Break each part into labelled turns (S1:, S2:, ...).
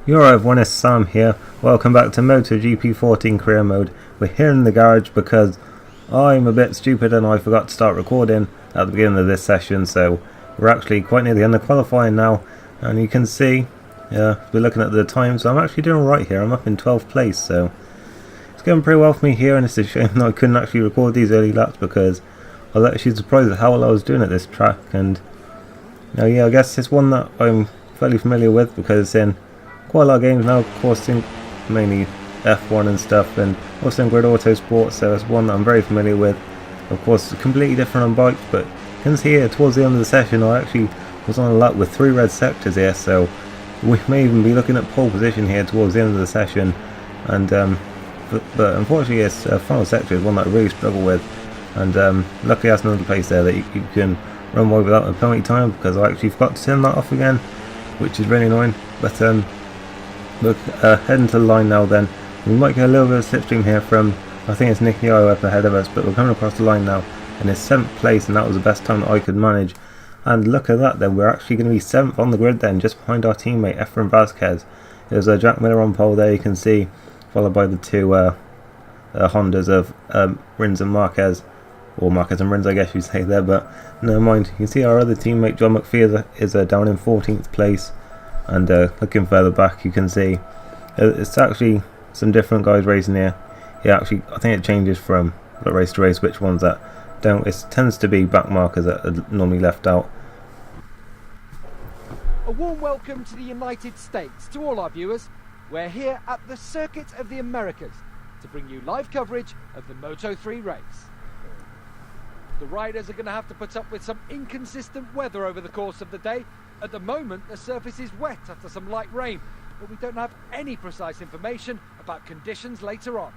S1: You're right, everyone, it's Sam here. Welcome back to MotoGP 14 career mode. We're here in the garage because I'm a bit stupid and I forgot to start recording at the beginning of this session, so we're actually quite near the end of qualifying now, and you can see we're looking at the time, so I'm actually doing alright here. I'm up in 12th place, so it's going pretty well for me here, and it's a shame that I couldn't actually record these early laps because I was actually surprised at how well I was doing at this track. And I guess it's one that I'm fairly familiar with because it's in quite a lot of games now, of course, in mainly F1 and stuff, and also in Grid Autosport, so it's one that I'm very familiar with. Of course, completely different on bikes, but you can see here towards the end of the session I actually was on a lap with 3 red sectors here, so we may even be looking at pole position here towards the end of the session. And but unfortunately this final sector is one that I really struggle with, and luckily that's another place there that you can run wide without a penalty time, because I actually forgot to turn that off again, which is really annoying. But look, heading to the line now then. We might get a little bit of slipstream here from, I think it's Nicky up ahead of us, but we're coming across the line now and it's 7th place, and that was the best time that I could manage. And look at that then, we're actually going to be 7th on the grid then, just behind our teammate Efren Vasquez. There's Jack Miller on pole there, you can see, followed by the two Hondas of Rins and Marquez, or Marquez and Rins I guess you'd say there, but never mind. You can see our other teammate John McPhee is down in 14th place. And looking further back, you can see it's actually some different guys racing here. Yeah, actually, I think it changes from race to race which ones that don't. It tends to be back markers that are normally left out.
S2: A warm welcome to the United States to all our viewers. We're here at the Circuit of the Americas to bring you live coverage of the Moto3 race. The riders are going to have to put up with some inconsistent weather over the course of the day. At the moment, the surface is wet after some light rain, but we don't have any precise information about conditions later on.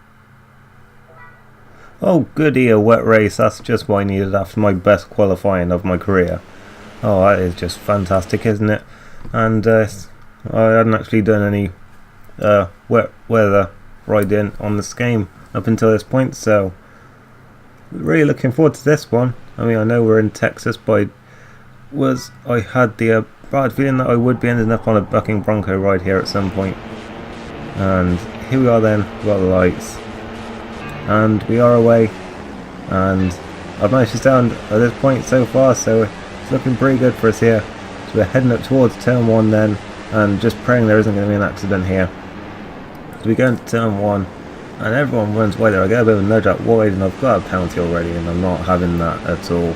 S1: Oh goody, a wet race. That's just what I needed after my best qualifying of my career. Oh, that is just fantastic, isn't it? And I hadn't actually done any wet weather riding on this game up until this point, so really looking forward to this one. I mean, I know we're in Texas, but I had the bad feeling that I would be ending up on a bucking bronco ride here at some point. And here we are then, we've got the lights, and we are away, and I've managed to stand at this point so far, so it's looking pretty good for us here. So we're heading up towards turn 1 then, and just praying there isn't going to be an accident here. So we go into turn 1 and everyone runs wide there. I get a bit of a nudge out wide and I've got a penalty already, and I'm not having that at all.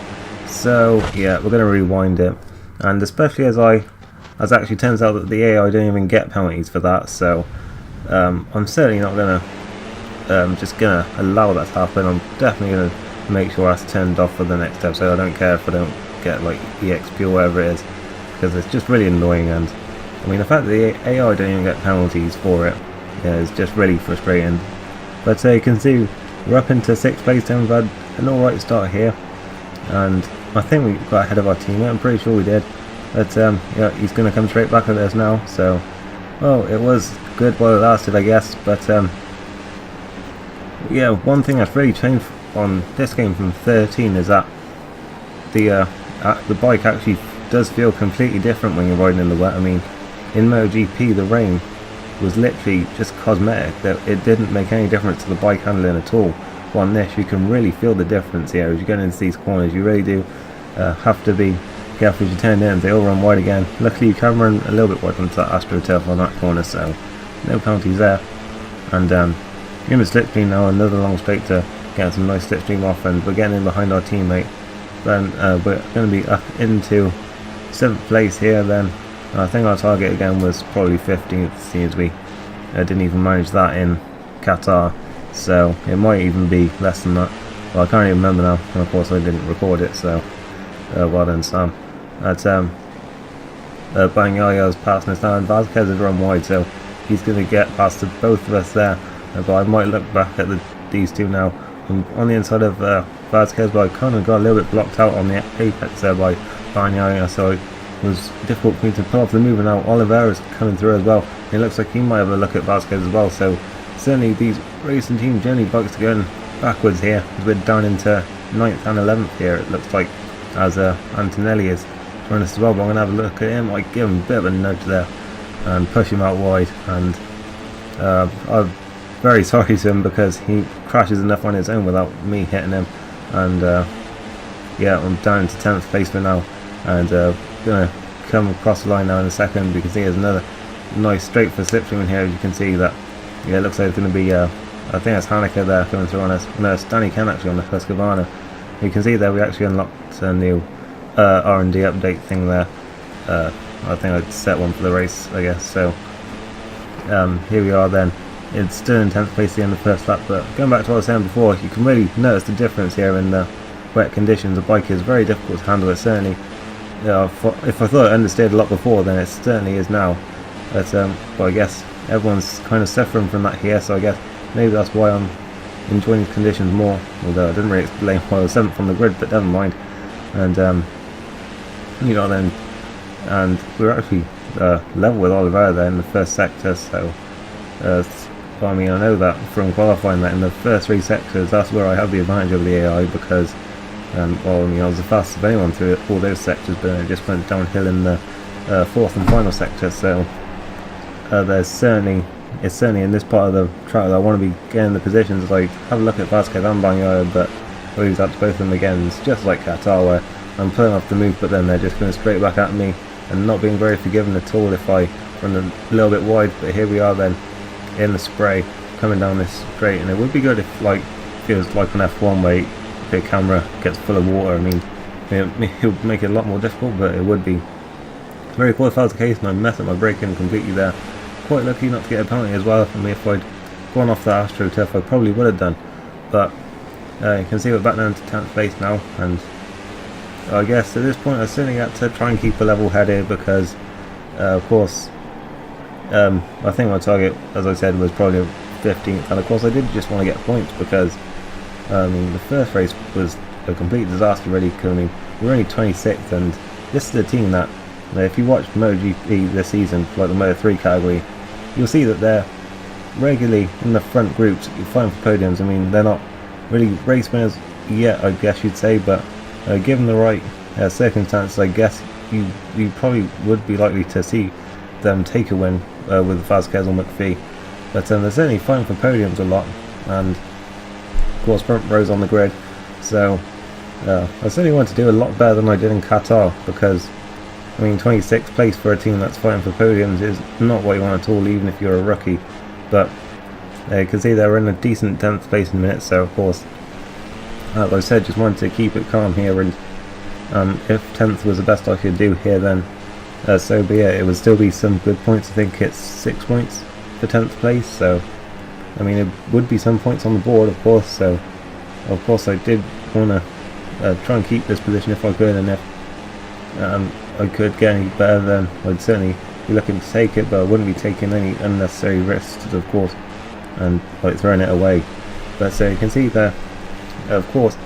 S1: So yeah, we're going to rewind it, and especially as actually turns out that the AI don't even get penalties for that, so I'm certainly not going to just going to allow that to happen. I'm definitely going to make sure that's turned off for the next episode. I don't care if I don't get like EXP or whatever it is, because it's just really annoying. And I mean, the fact that the AI don't even get penalties for it, yeah, is just really frustrating. But you can see we're up into 6th place and we've had an alright start here, and I think we got ahead of our teammate. I'm pretty sure we did. But yeah, he's going to come straight back at us now. So, well, it was good while it lasted, I guess. But yeah, one thing that's really changed on this game from 13 is that the bike actually does feel completely different when you're riding in the wet. I mean, in MotoGP, the rain was literally just cosmetic. That it didn't make any difference to the bike handling at all. But on this, you can really feel the difference here as you get into these corners. You really do have to be careful as you turn in. They all run wide again. Luckily, you can run a little bit wide onto that AstroTurf on that corner, so no penalties there. And you're in the slipstream now, another long straight to get some nice slipstream off, and we're getting in behind our teammate. Then we're going to be up into 7th place here then. I think our target again was probably 15th, since we didn't even manage that in Qatar, so it might even be less than that. Well, I can't even remember now, and of course I didn't record it, so well done, Sam. Banyaya's passing us now, and Vasquez has run wide, so he's going to get past both of us there. But I might look back at these two now. I'm on the inside of Vasquez, but I kind of got a little bit blocked out on the apex there by Banyaya, so it was difficult for me to pull off the move. And now Oliveira's coming through as well. It looks like he might have a look at Vasquez as well, so certainly these racing teams generally bikes are going backwards here, as we're down into 9th and 11th here, it looks like, as Antonelli is joining us as well. But I'm going to have a look at him. I give him a bit of a nudge there, and push him out wide, and I'm very sorry to him because he crashes enough on his own without me hitting him. And yeah, I'm down to 10th place for now, and gonna come across the line now in a second. You can see there's another nice straight for slipstream in here. As you can see that, yeah, it looks like it's going to be I think that's Hanukkah there coming through on us. No, it's Danny Ken actually on the Husqvarna. You can see there we actually unlocked a new R&D update thing there. I think I'd set one for the race, I guess. So here we are then. It's still in 10th place at the end of the first lap, but going back to what I was saying before, you can really notice the difference here in the wet conditions. The bike is very difficult to handle. It certainly, if I thought it understeered a lot before, then it certainly is now. But I guess everyone's kind of suffering from that here, so I guess maybe that's why I'm enjoying the conditions more. Although I didn't really explain why I was 7th on the grid, but never mind. And you know, then, and we were actually level with Oliveira there in the first sector. So I mean, I know that from qualifying that in the first 3 sectors, that's where I have the advantage over the AI, because well, I mean, I was the fastest of anyone through all those sectors, but it just went downhill in the 4th and final sector. So it's certainly in this part of the track that I want to be getting the positions. Like, have a look at Vasquez and Bagnaia, but I'll use that to both of them again. It's just like Qatar, where I'm pulling off the move, but then they're just going straight back at me and not being very forgiving at all if I run a little bit wide. But here we are then in the spray coming down this straight, and it would be good if, like, it was like an F1 where the camera gets full of water. I mean, it would make it a lot more difficult, but it would be very cool if that was the case, and I messed up my braking completely there. Quite lucky not to get a penalty as well. I mean, if I'd gone off the AstroTurf, I probably would have done. But you can see we're back down to 10th place now, and I guess at this point I certainly had to try and keep a level head here, because of course I think my target, as I said, was probably 15th, and of course I did just want to get points, because I mean, the first race was a complete disaster really. I mean, we were only 26th, and this is a team that, if you watch MotoGP this season, like the Moto3 category, you'll see that they're regularly in the front groups fighting for podiums. I mean, they're not really race winners yet, I guess you'd say, but given the right circumstances, I guess you probably would be likely to see them take a win with Vasquez or McPhee. But they're certainly fighting for podiums a lot, and of course front rows on the grid. So I certainly want to do a lot better than I did in Qatar, because I mean, 26th place for a team that's fighting for podiums is not what you want at all, even if you're a rookie. But you can see they're in a decent 10th place in a minute, so of course, like I said, just wanted to keep it calm here, and if 10th was the best I could do here, then so be it. It would still be some good points. I think it's 6 points for 10th place, so I mean, it would be some points on the board, of course. So of course I did want to try and keep this position if I could, and if I could get any better, then I'd certainly be looking to take it, but I wouldn't be taking any unnecessary risks, of course, and like throwing it away. But so you can see there, of course,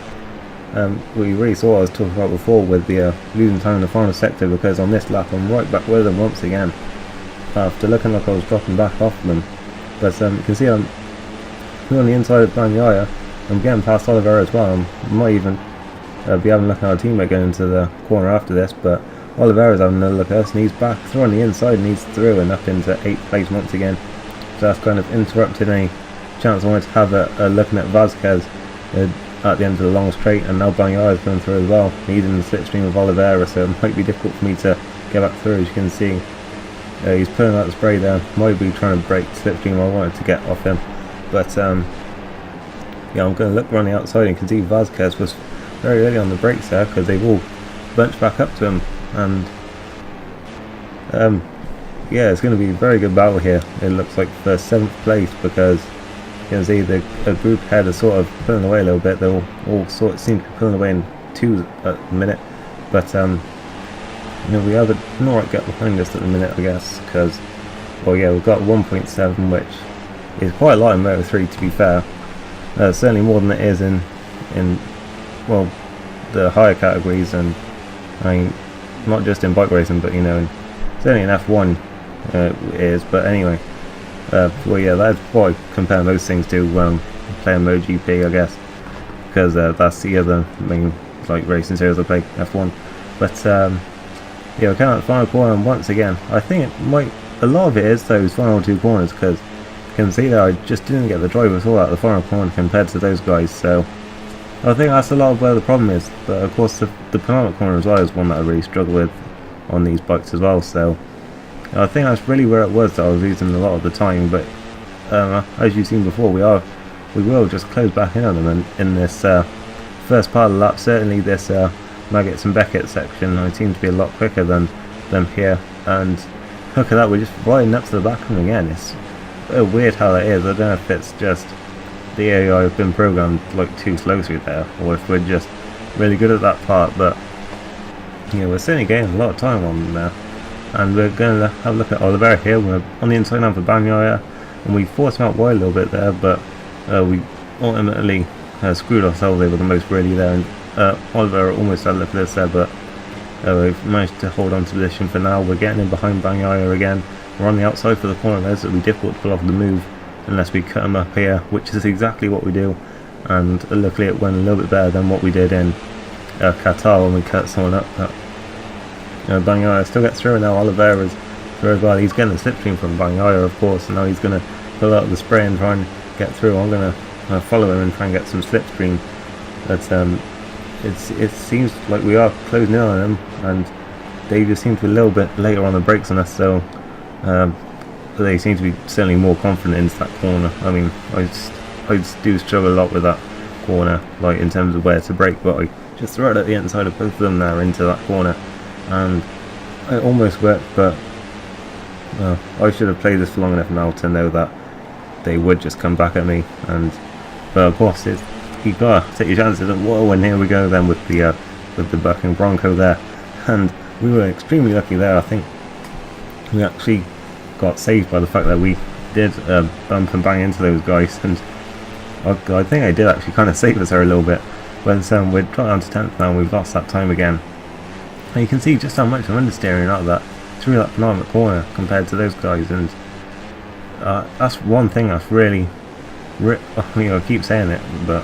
S1: we really saw what I was talking about before with the losing time in the final sector, because on this lap I'm right back with them once again, after looking like I was dropping back off them. But you can see I'm on the inside of Bagnaia. I'm getting past Oliveira as well. I might even be having a look at our teammate going into the corner after this, but Oliveira's having another look at us, and he's back through on the inside, and he's through and up into 8th place once again. So that's kind of interrupted any chance I wanted to have a looking at Vasquez at the end of the long straight, and now Bagnaia is going through as well. He's in the slipstream of Oliveira, so it might be difficult for me to get back through. As you can see, he's pulling out the spray there. Might be trying to break slipstream. I wanted to get off him, but yeah, I'm going to look around the outside, and you can see Vasquez was very early on the brakes there, because they've all bunched back up to him, and yeah, it's going to be a very good battle here. It looks like for 7th place, because you can see the group head is sort of pulling away a little bit. They all sort of seem to be pulling away in 2 at the minute, but you know, we have an alright gap behind us at the minute, I guess, because, well, yeah, we've got 1.7, which is quite a lot in Moto3, to be fair. Certainly more than it is in well, the higher categories, and I mean, not just in bike racing, but you know, certainly in F1 it is. But anyway, well, yeah, that's what I compare most things to when I'm playing MotoGP, I guess, because that's the other main like racing series I play, F1. But yeah, we're kind of at the final corner, and once again, I think it might a lot of it is those final two corners, because you can see there I just didn't get the drive at all out of the final corner compared to those guys, so I think that's a lot of where the problem is. But of course the penultimate corner as well is one that I really struggle with on these bikes as well, so I think that's really where it was that I was losing a lot of the time. But as you've seen before, we will just close back in on them in this first part of the lap. Certainly this Maggots and Beckett section, I seem to be a lot quicker than them here, and look at that, we're just riding up to the back of them again. It's weird how that is. I don't know if it's just the AI have been programmed like too slow through there, or if we're just really good at that part, but yeah, we're certainly gaining a lot of time on them there. And we're going to have a look at Oliveira here. We're on the inside now for Bagnaia, and we forced him out wide a little bit there, but we ultimately screwed ourselves over the most really there, and Oliveira almost had a look at this there, but we've managed to hold on to position for now. We're getting in behind Bagnaia again. We're on the outside for the corner there, so it'll be difficult to pull off the move unless we cut him up here, which is exactly what we do, and luckily it went a little bit better than what we did in Qatar when we cut someone up. Bagnaia still gets through, and now Oliveira's through as well. He's getting the slipstream from Bagnaia, of course, and now he's going to pull out the spray and try and get through. I'm going to follow him and try and get some slipstream. But it seems like we are closing in on him, and they just seem to be a little bit later on the brakes on us, so they seem to be certainly more confident into that corner. I mean, I just do struggle a lot with that corner, like in terms of where to brake, but I just throw it at the inside of both of them there into that corner, and it almost worked. But I should have played this for long enough now to know that they would just come back at me, but of course you gotta take your chances. And whoa, and here we go then with the bucking Bronco there, and we were extremely lucky there. I think we actually got saved by the fact that we did bump and bang into those guys, and I think I did actually kind of save us there a little bit. But we're trying down to 10th now, and we've lost that time again. And you can see just how much I'm understeering out of that through that penultimate corner compared to those guys, and that's one thing that's really, I mean, I keep saying it, but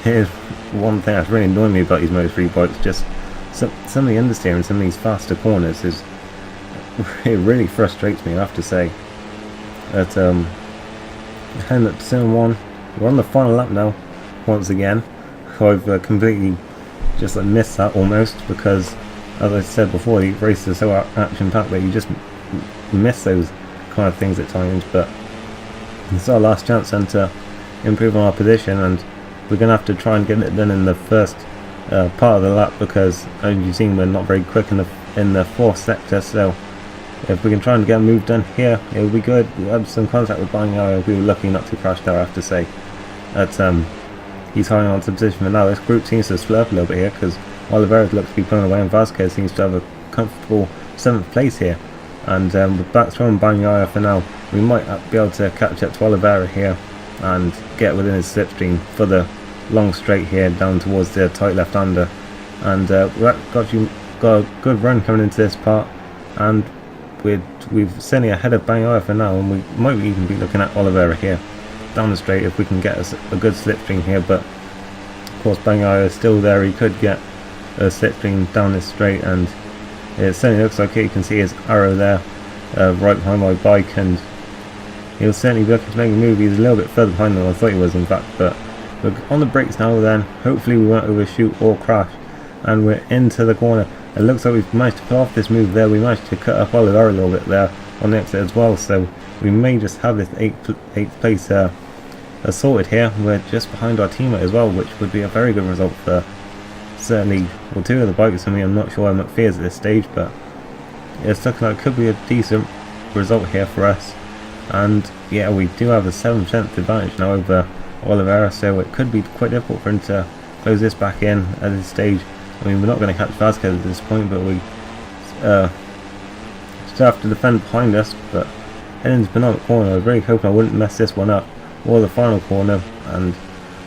S1: here's one thing that's really annoying me about these Moto3 bikes. Just some of the understeering, some of these faster corners it really frustrates me, I have to say. But heading up to Zone 1, we're on the final lap now, once again. I've completely just missed that almost, because as I said before, the races are so action packed that you just miss those kind of things at times. But it's our last chance then to improve on our position, and we're going to have to try and get it done in the first part of the lap, because as you've seen, we're not very quick in the fourth sector. So if we can try and get a move done here, it will be good. We had some contact with Bagnaia. We were lucky not to crash there, I have to say. That he's holding on to the position for now. This group seems to split up a little bit here, because Oliveira looks to be pulling away, and Vasquez seems to have a comfortable 7th place here. And we're back throwing Bagnaia for now. We might be able to catch up to Oliveira here and get within his slipstream for the long straight here down towards the tight left-hander. And we've got a good run coming into this part, and we've certainly ahead of Bagnaia for now, and we might even be looking at Oliveira here down the straight if we can get us a good slipstream here. But of course Bagnaia is still there. He could get a slipstream down this straight, and it certainly looks like it. You can see his arrow there right behind my bike, and he'll certainly be looking to make a move. He's a little bit further behind than I thought he was, in fact. But we're on the brakes now then. Hopefully we won't overshoot or crash, and we're into the corner. It looks like we've managed to pull off this move there. We managed to cut up Oliveira a little bit there on the exit as well, so we may just have this 8th place sorted here. We're just behind our teammate as well, which would be a very good result for certainly, well, 2 of the bikes for me. I'm not sure where McPhee is at this stage, but it's looking like it could be a decent result here for us. And yeah, we do have a 7% advantage now over Oliveira, so it could be quite difficult for him to close this back in at this stage. I mean, we're not going to catch Vasquez at this point, but we still have to defend behind us. But heading into the penultimate corner, I was really hoping I wouldn't mess this one up, or the final corner, and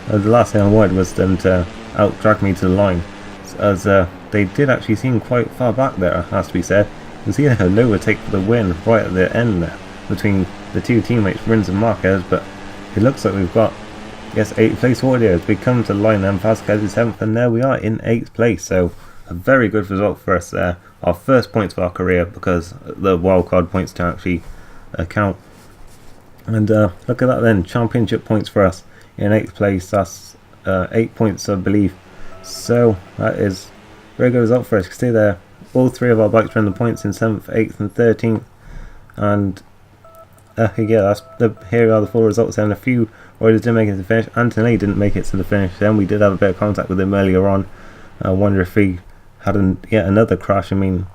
S1: the last thing I wanted was them to out-drag me to the line, as they did actually seem quite far back there, has to be said. You can see they had an overtake for the win right at the end there between the 2 teammates, Rins and Marquez. But it looks like we've got, yes, 8th place order as we come to the line, and Vasquez is 7th, and there we are in 8th place. So a very good result for us there. Our first points of our career, because the wildcard points to actually account. And look at that then, championship points for us in 8th place. That's 8 points, I believe. So that is a very good result for us. You can see there, all 3 of our bikes were in the points in 7th, 8th and 13th. And yeah, here are the full results. And a few riders didn't make it to the finish. Anthony didn't make it to the finish. Then we did have a bit of contact with him earlier on. I wonder if he had yet another crash. I mean,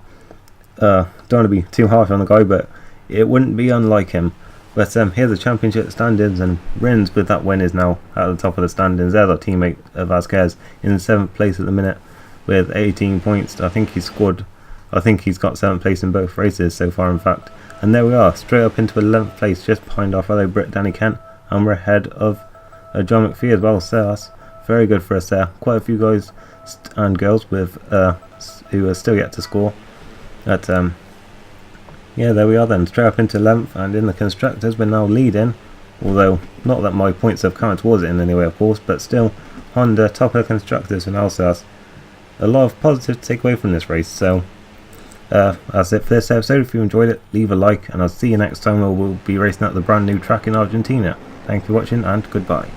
S1: don't want to be too harsh on the guy, but it wouldn't be unlike him. But here's the championship standings, and Rins with that win is now at the top of the standings. There's our teammate Vasquez in 7th place at the minute with 18 points. I think he's got 7th place in both races so far, in fact. And there we are, straight up into 11th place, just behind our fellow Brit Danny Kent, and we're ahead of John McPhee as well. So that's very good for us there. Quite a few guys and girls with who are still yet to score. But yeah, there we are then, straight up into 11th, and in the constructors we're now leading, although not that my points have come towards it in any way, of course, but still Honda top of the constructors for now. So that's a lot of positive to take away from this race. So that's it for this episode. If you enjoyed it, leave a like, and I'll see you next time where we'll be racing at the brand new track in Argentina. Thank you for watching, and goodbye.